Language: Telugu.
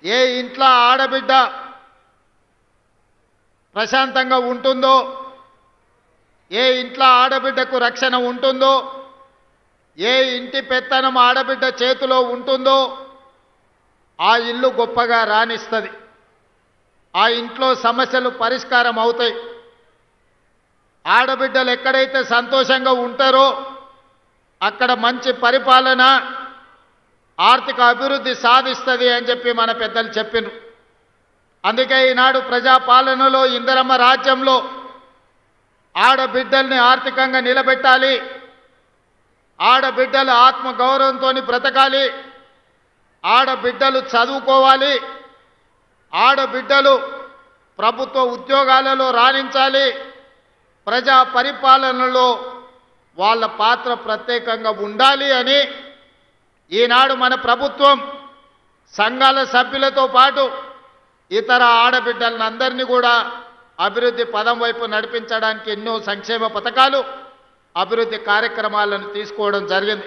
ఏ ఇంట్లో ఆడబిడ్డ ప్రశాంతంగా ఉంటుందో, ఏ ఇంట్లో ఆడబిడ్డకు రక్షణ ఉంటుందో, ఏ ఇంటి పెత్తనం ఆడబిడ్డ చేతిలో ఉంటుందో ఆ ఇల్లు గొప్పగా రాణిస్తుంది. ఆ ఇంట్లో సమస్యలు పరిష్కారం అవుతాయి. ఆడబిడ్డలు ఎక్కడైతే సంతోషంగా ఉంటారో అక్కడ మంచి పరిపాలన, ఆర్థిక అభివృద్ధి సాధిస్తుంది అని చెప్పి మన పెద్దలు చెప్పినారు. అందుకే ఈనాడు ప్రజాపాలనలో ఇందిరమ్మ రాజ్యంలో ఆడబిడ్డల్ని ఆర్థికంగా నిలబెట్టాలి, ఆడబిడ్డలు ఆత్మగౌరవంతో బ్రతకాలి, ఆడబిడ్డలు చదువుకోవాలి, ఆడబిడ్డలు ప్రభుత్వ ఉద్యోగాలలో రాణించాలి, ప్రజా పరిపాలనలో వాళ్ళ పాత్ర ప్రత్యేకంగా ఉండాలి అని ఈనాడు మన ప్రభుత్వం సంఘాల సభ్యులతో పాటు ఇతర ఆడబిడ్డలందరినీ కూడా అభివృద్ధి పదం వైపు నడిపించడానికి ఎన్నో సంక్షేమ పథకాలు, అభివృద్ధి కార్యక్రమాలను తీసుకోవడం జరిగింది.